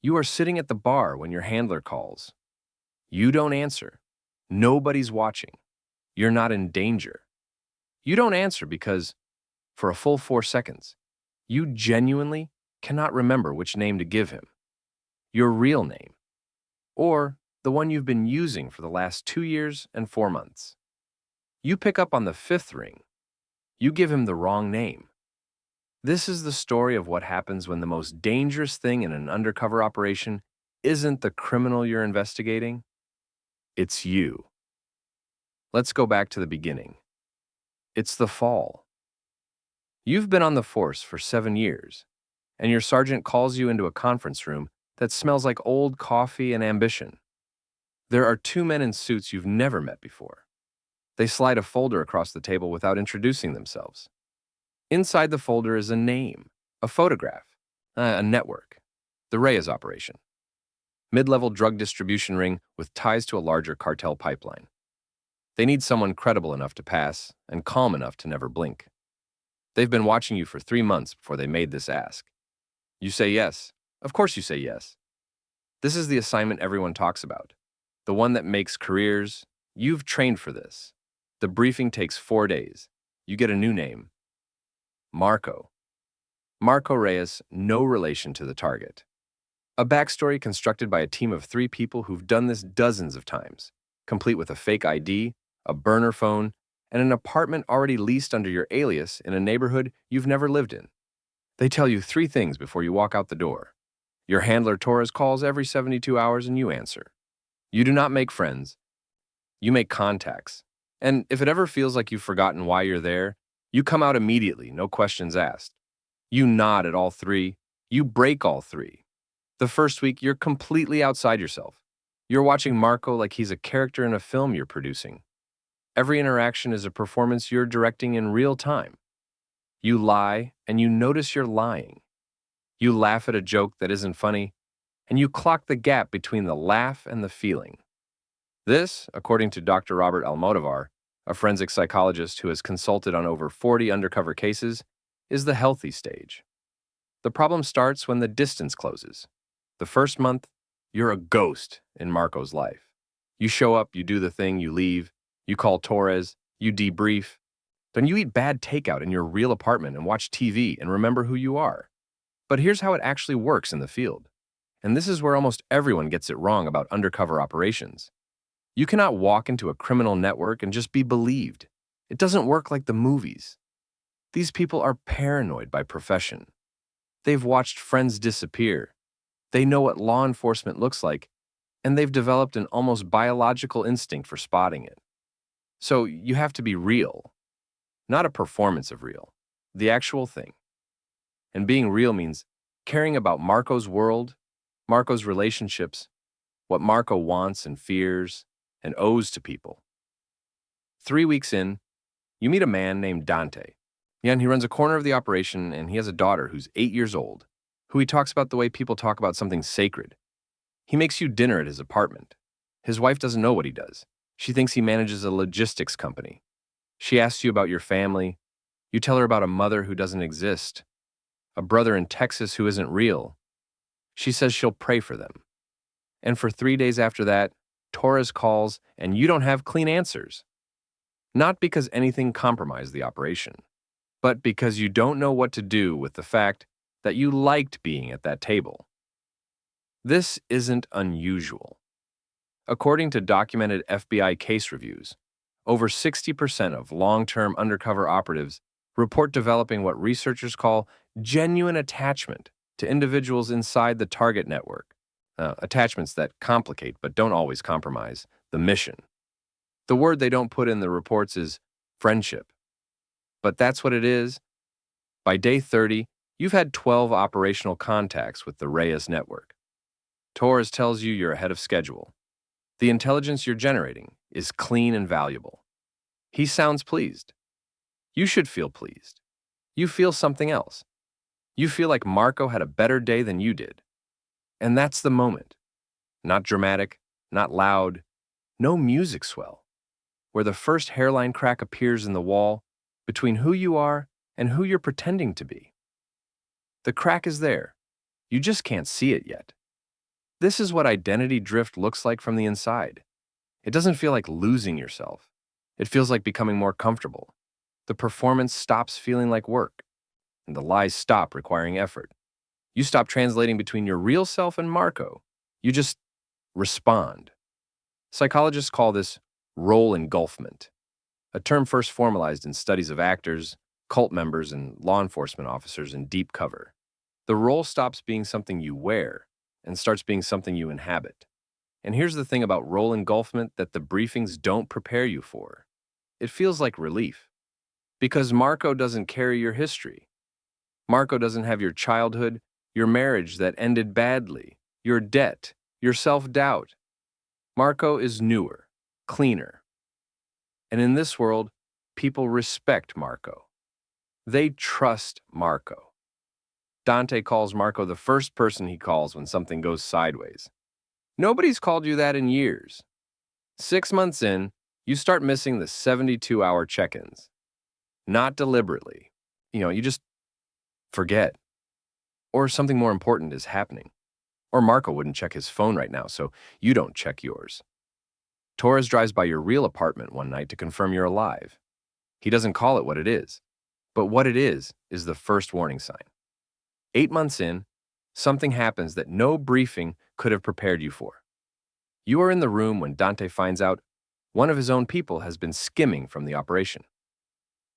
You are sitting at the bar when your handler calls. You don't answer. Nobody's watching. You're not in danger. You don't answer because, for a full 4 seconds, you genuinely cannot remember which name to give him. Your real name. Or the one you've been using for the last 2 years and 4 months. You pick up on the fifth ring. You give him the wrong name. This is the story of what happens when the most dangerous thing in an undercover operation isn't the criminal you're investigating, it's you. Let's go back to the beginning. It's the fall. You've been on the force for 7 years, and your sergeant calls you into a conference room that smells like old coffee and ambition. There are 2 men in suits you've never met before. They slide a folder across the table without introducing themselves. Inside the folder is a name, a photograph, a network, the Reyes operation. Mid-level drug distribution ring with ties to a larger cartel pipeline. They need someone credible enough to pass and calm enough to never blink. They've been watching you for 3 months before they made this ask. You say yes. Of course you say yes. This is the assignment everyone talks about, the one that makes careers. You've trained for this. The briefing takes 4 days. You get a new name. Marco. Marco Reyes, no relation to the target. A backstory constructed by a team of 3 people who've done this dozens of times, complete with a fake ID, a burner phone, and an apartment already leased under your alias in a neighborhood you've never lived in. They tell you 3 things before you walk out the door. Your handler Torres calls every 72 hours and you answer. You do not make friends. You make contacts. And if it ever feels like you've forgotten why you're there, you come out immediately, no questions asked. You nod at all 3. You break all 3. The first week, you're completely outside yourself. You're watching Marco like he's a character in a film you're producing. Every interaction is a performance you're directing in real time. You lie, and you notice you're lying. You laugh at a joke that isn't funny, and you clock the gap between the laugh and the feeling. This, according to Dr. Robert Almodovar, a forensic psychologist who has consulted on over 40 undercover cases, is the healthy stage. The problem starts when the distance closes. The first month, you're a ghost in Marco's life. You show up, you do the thing, you leave, you call Torres, you debrief. Then you eat bad takeout in your real apartment and watch TV and remember who you are. But here's how it actually works in the field. And this is where almost everyone gets it wrong about undercover operations. You cannot walk into a criminal network and just be believed. It doesn't work like the movies. These people are paranoid by profession. They've watched friends disappear. They know what law enforcement looks like, and they've developed an almost biological instinct for spotting it. So you have to be real, not a performance of real, the actual thing. And being real means caring about Marco's world, Marco's relationships, what Marco wants and fears and owes to people. 3 weeks in, you meet a man named Dante. Yeah, and he runs a corner of the operation, and he has a daughter who's 8 years old, who he talks about the way people talk about something sacred. He makes you dinner at his apartment. His wife doesn't know what he does. She thinks he manages a logistics company. She asks you about your family. You tell her about a mother who doesn't exist, a brother in Texas who isn't real. She says she'll pray for them. And for 3 days after that, Torres calls, and you don't have clean answers. Not because anything compromised the operation, but because you don't know what to do with the fact that you liked being at that table. This isn't unusual. According to documented FBI case reviews, over 60% of long-term undercover operatives report developing what researchers call genuine attachment to individuals inside the target network. Attachments that complicate but don't always compromise the mission. The word they don't put in the reports is friendship. But that's what it is. By day 30, you've had 12 operational contacts with the Reyes network. Torres tells you you're ahead of schedule. The intelligence you're generating is clean and valuable. He sounds pleased. You should feel pleased. You feel something else. You feel like Marco had a better day than you did. And that's the moment. Not dramatic, not loud, no music swell, where the first hairline crack appears in the wall between who you are and who you're pretending to be. The crack is there. You just can't see it yet. This is what identity drift looks like from the inside. It doesn't feel like losing yourself. It feels like becoming more comfortable. The performance stops feeling like work, and the lies stop requiring effort. You stop translating between your real self and Marco. You just respond. Psychologists call this role engulfment, a term first formalized in studies of actors, cult members, and law enforcement officers in deep cover. The role stops being something you wear and starts being something you inhabit. And here's the thing about role engulfment that the briefings don't prepare you for. It feels like relief, because Marco doesn't carry your history. Marco doesn't have your childhood, your marriage that ended badly, your debt, your self-doubt. Marco is newer, cleaner. And in this world, people respect Marco. They trust Marco. Dante calls Marco the first person he calls when something goes sideways. Nobody's called you that in years. 6 months in, you start missing the 72-hour check-ins. Not deliberately. You just forget. Or something more important is happening. Or Marco wouldn't check his phone right now, so you don't check yours. Torres drives by your real apartment one night to confirm you're alive. He doesn't call it what it is, but what it is the first warning sign. 8 months in, something happens that no briefing could have prepared you for. You are in the room when Dante finds out one of his own people has been skimming from the operation.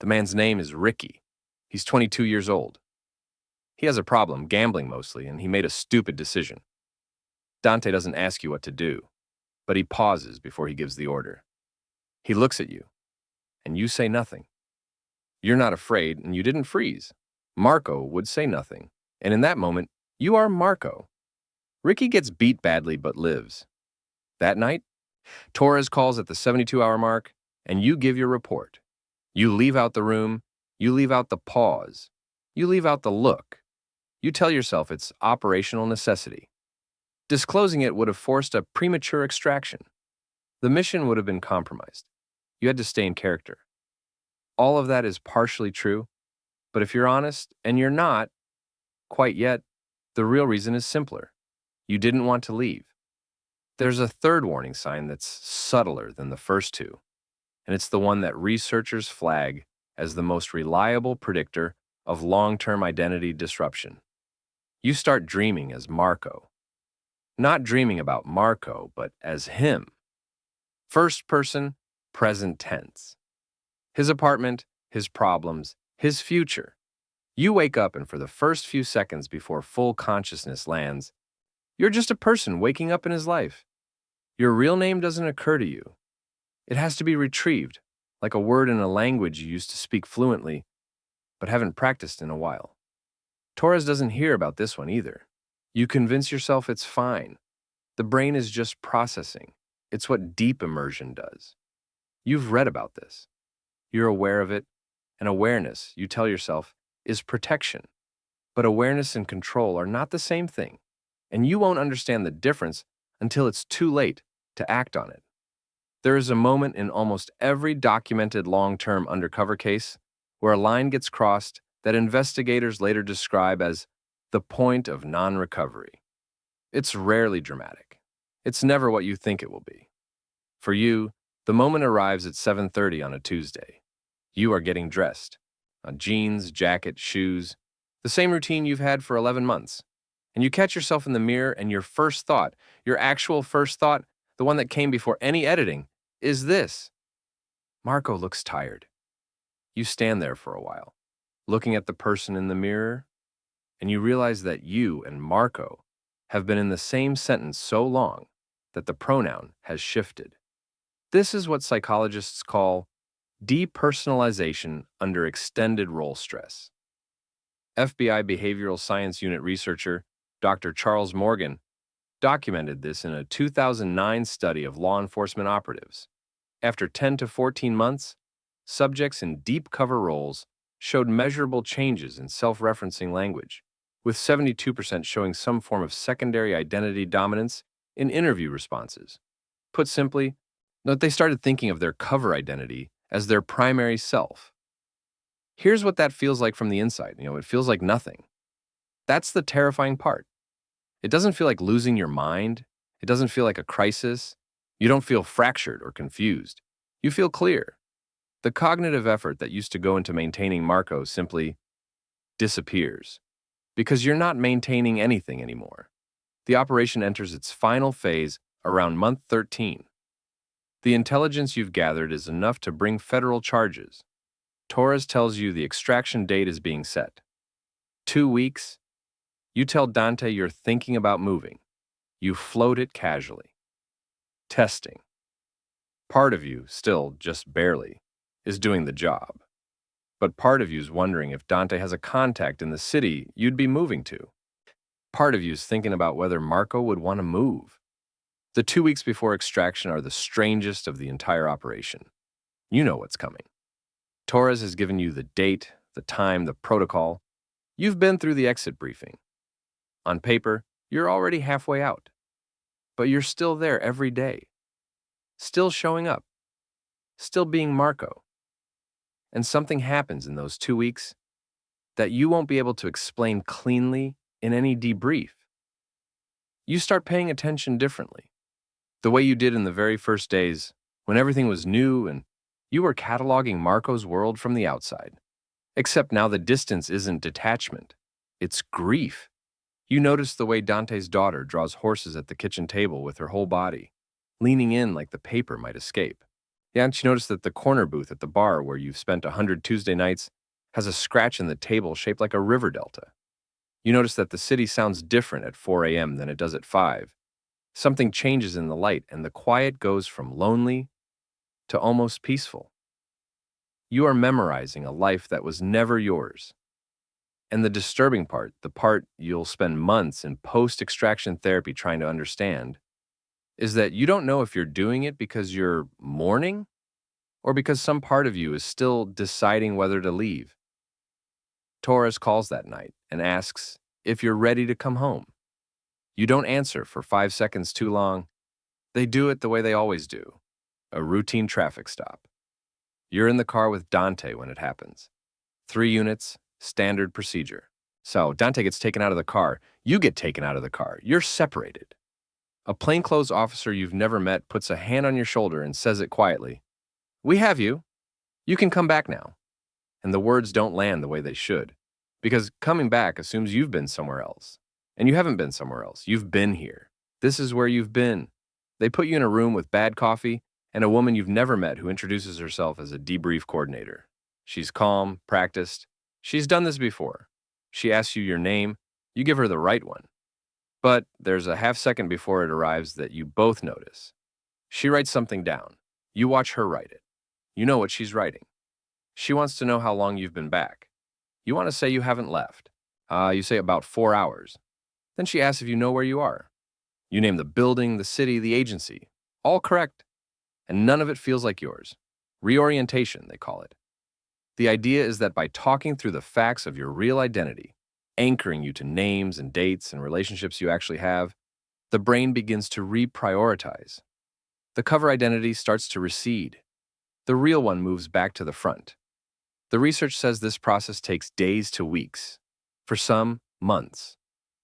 The man's name is Ricky. He's 22 years old. He has a problem, gambling mostly, and he made a stupid decision. Dante doesn't ask you what to do, but he pauses before he gives the order. He looks at you, and you say nothing. You're not afraid, and you didn't freeze. Marco would say nothing, and in that moment, you are Marco. Ricky gets beat badly but lives. That night, Torres calls at the 72-hour mark, and you give your report. You leave out the room, you leave out the pause, you leave out the look. You tell yourself it's operational necessity. Disclosing it would have forced a premature extraction. The mission would have been compromised. You had to stay in character. All of that is partially true, but if you're honest, and you're not, quite yet, the real reason is simpler. You didn't want to leave. There's a third warning sign that's subtler than the first two, and it's the one that researchers flag as the most reliable predictor of long-term identity disruption. You start dreaming as Marco. Not dreaming about Marco, but as him. First person, present tense. His apartment, his problems, his future. You wake up and for the first few seconds before full consciousness lands, you're just a person waking up in his life. Your real name doesn't occur to you. It has to be retrieved, like a word in a language you used to speak fluently, but haven't practiced in a while. Torres doesn't hear about this one either. You convince yourself it's fine. The brain is just processing. It's what deep immersion does. You've read about this. You're aware of it, and awareness, you tell yourself, is protection. But awareness and control are not the same thing, and you won't understand the difference until it's too late to act on it. There is a moment in almost every documented long-term undercover case where a line gets crossed that investigators later describe as the point of non-recovery. It's rarely dramatic. It's never what you think it will be. For you, the moment arrives at 7:30 on a Tuesday. You are getting dressed. Jeans, jacket, shoes, the same routine you've had for 11 months. And you catch yourself in the mirror and your first thought, your actual first thought, the one that came before any editing, is this. Marco looks tired. You stand there for a while, looking at the person in the mirror, and you realize that you and Marco have been in the same sentence so long that the pronoun has shifted. This is what psychologists call depersonalization under extended role stress. FBI Behavioral Science Unit researcher Dr. Charles Morgan documented this in a 2009 study of law enforcement operatives. After 10 to 14 months, subjects in deep cover roles showed measurable changes in self-referencing language, with 72% showing some form of secondary identity dominance in interview responses. Put simply, that they started thinking of their cover identity as their primary self. Here's what that feels like from the inside. It feels like nothing. That's the terrifying part. It doesn't feel like losing your mind. It doesn't feel like a crisis. You don't feel fractured or confused. You feel clear. The cognitive effort that used to go into maintaining Marco simply disappears because you're not maintaining anything anymore. The operation enters its final phase around month 13. The intelligence you've gathered is enough to bring federal charges. Torres tells you the extraction date is being set. 2 weeks. You tell Dante you're thinking about moving. You float it casually. Testing. Part of you, still just barely, is doing the job. But part of you's wondering if Dante has a contact in the city you'd be moving to. Part of you's thinking about whether Marco would want to move. The 2 weeks before extraction are the strangest of the entire operation. You know what's coming. Torres has given you the date, the time, the protocol. You've been through the exit briefing. On paper, you're already halfway out. But you're still there every day. Still showing up. Still being Marco. And something happens in those 2 weeks that you won't be able to explain cleanly in any debrief. You start paying attention differently. The way you did in the very first days, when everything was new and you were cataloging Marco's world from the outside. Except now the distance isn't detachment, it's grief. You notice the way Dante's daughter draws horses at the kitchen table with her whole body, leaning in like the paper might escape. Yeah, and you notice that the corner booth at the bar where you've spent 100 Tuesday nights has a scratch in the table shaped like a river delta. You notice that the city sounds different at 4 a.m. than it does at 5. Something changes in the light, and the quiet goes from lonely to almost peaceful. You are memorizing a life that was never yours. And the disturbing part, the part you'll spend months in post-extraction therapy trying to understand, is that you don't know if you're doing it because you're mourning or because some part of you is still deciding whether to leave. Torres calls that night and asks if you're ready to come home. You don't answer for 5 seconds too long. They do it the way they always do, a routine traffic stop. You're in the car with Dante when it happens. 3 units, standard procedure. So Dante gets taken out of the car. You get taken out of the car. You're separated. A plainclothes officer you've never met puts a hand on your shoulder and says it quietly. We have you. You can come back now. And the words don't land the way they should, because coming back assumes you've been somewhere else. And you haven't been somewhere else. You've been here. This is where you've been. They put you in a room with bad coffee and a woman you've never met who introduces herself as a debrief coordinator. She's calm, practiced. She's done this before. She asks you your name. You give her the right one. But there's a half second before it arrives that you both notice. She writes something down. You watch her write it. You know what she's writing. She wants to know how long you've been back. You want to say you haven't left. You say about 4 hours. Then she asks if you know where you are. You name the building, the city, the agency. All correct. And none of it feels like yours. Reorientation, they call it. The idea is that by talking through the facts of your real identity, anchoring you to names and dates and relationships you actually have, the brain begins to reprioritize. The cover identity starts to recede. The real one moves back to the front. The research says this process takes days to weeks. For some, months.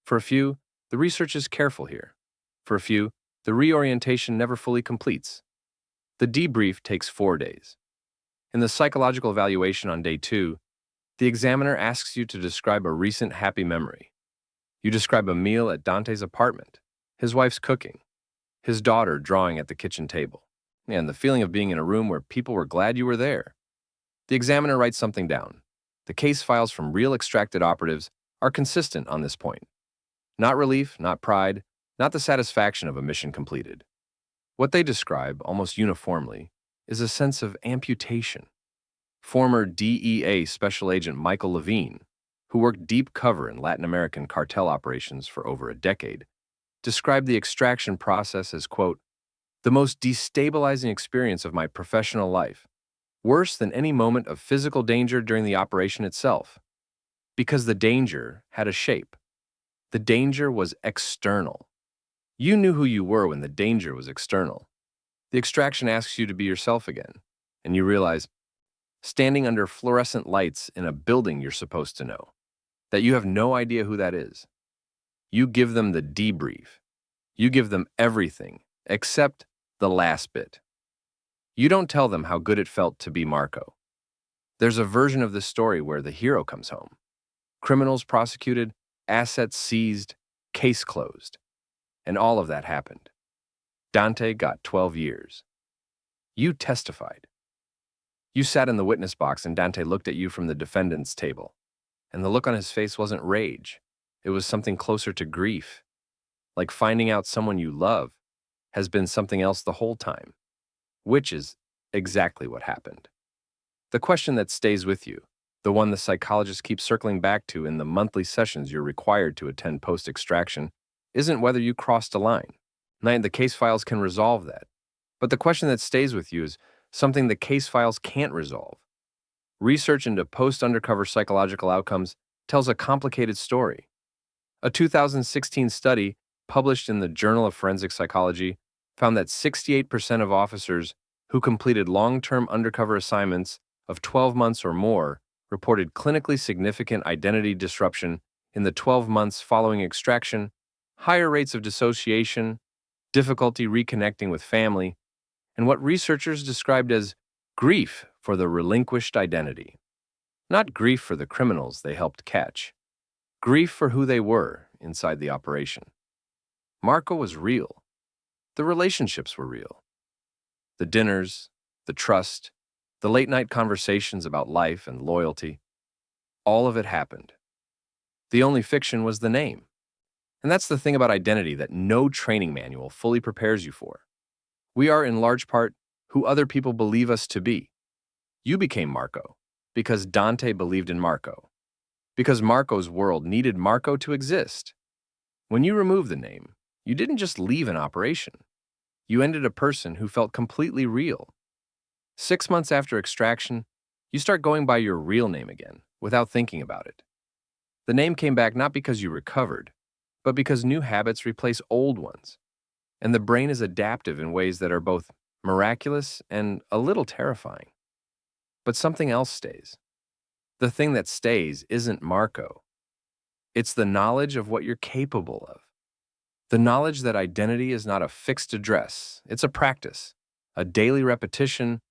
For a few, the research is careful here. For a few, the reorientation never fully completes. The debrief takes 4 days. In the psychological evaluation on day 2, the examiner asks you to describe a recent happy memory. You describe a meal at Dante's apartment, his wife's cooking, his daughter drawing at the kitchen table, and the feeling of being in a room where people were glad you were there. The examiner writes something down. The case files from real extracted operatives are consistent on this point. Not relief, not pride, not the satisfaction of a mission completed. What they describe, almost uniformly, is a sense of amputation. Former DEA Special Agent Michael Levine, who worked deep cover in Latin American cartel operations for over a decade, described the extraction process as, quote, the most destabilizing experience of my professional life, worse than any moment of physical danger during the operation itself, because the danger had a shape. The danger was external. You knew who you were when the danger was external. The extraction asks you to be yourself again, and you realize, standing under fluorescent lights in a building you're supposed to know, that you have no idea who that is. You give them the debrief. You give them everything, except the last bit. You don't tell them how good it felt to be Marco. There's a version of this story where the hero comes home. Criminals prosecuted, assets seized, case closed. And all of that happened. Dante got 12 years. You testified. You sat in the witness box and Dante looked at you from the defendant's table. And the look on his face wasn't rage. It was something closer to grief. Like finding out someone you love has been something else the whole time. Which is exactly what happened. The question that stays with you, the one the psychologist keeps circling back to in the monthly sessions you're required to attend post-extraction, isn't whether you crossed a line. The case files can resolve that. But the question that stays with you is something the case files can't resolve. Research into post-undercover psychological outcomes tells a complicated story. A 2016 study published in the Journal of Forensic Psychology found that 68% of officers who completed long-term undercover assignments of 12 months or more reported clinically significant identity disruption in the 12 months following extraction, higher rates of dissociation, difficulty reconnecting with family, and what researchers described as grief for the relinquished identity. Not grief for the criminals they helped catch. Grief for who they were inside the operation. Marco was real. The relationships were real. The dinners, the trust, the late-night conversations about life and loyalty, all of it happened. The only fiction was the name. And that's the thing about identity that no training manual fully prepares you for. We are, in large part, who other people believe us to be. You became Marco because Dante believed in Marco, because Marco's world needed Marco to exist. When you remove the name, you didn't just leave an operation. You ended a person who felt completely real. 6 months after extraction, you start going by your real name again, without thinking about it. The name came back not because you recovered, but because new habits replace old ones. And the brain is adaptive in ways that are both miraculous and a little terrifying. But something else stays. The thing that stays isn't Marco. It's the knowledge of what you're capable of. The knowledge that identity is not a fixed address. It's a practice, a daily repetition,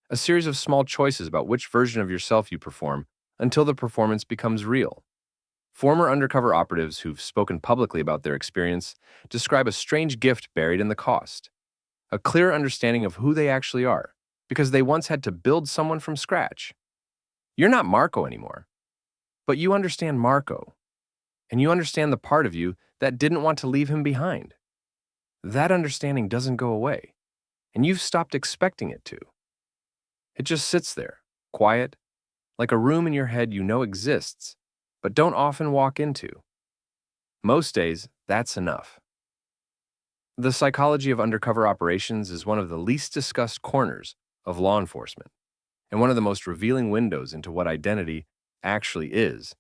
a series of small choices about which version of yourself you perform until the performance becomes real. Former undercover operatives who've spoken publicly about their experience describe a strange gift buried in the cost, a clear understanding of who they actually are, because they once had to build someone from scratch. You're not Marco anymore, but you understand Marco, and you understand the part of you that didn't want to leave him behind. That understanding doesn't go away, and you've stopped expecting it to. It just sits there, quiet, like a room in your head you know exists, but don't often walk into. Most days, that's enough. The psychology of undercover operations is one of the least discussed corners of law enforcement, and one of the most revealing windows into what identity actually is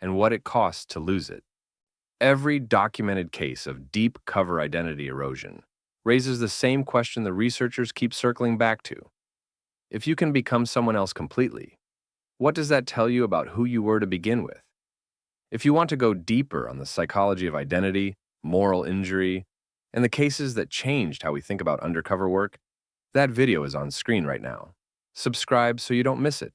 and what it costs to lose it. Every documented case of deep cover identity erosion raises the same question the researchers keep circling back to. If you can become someone else completely, what does that tell you about who you were to begin with? If you want to go deeper on the psychology of identity, moral injury, and the cases that changed how we think about undercover work, that video is on screen right now. Subscribe so you don't miss it.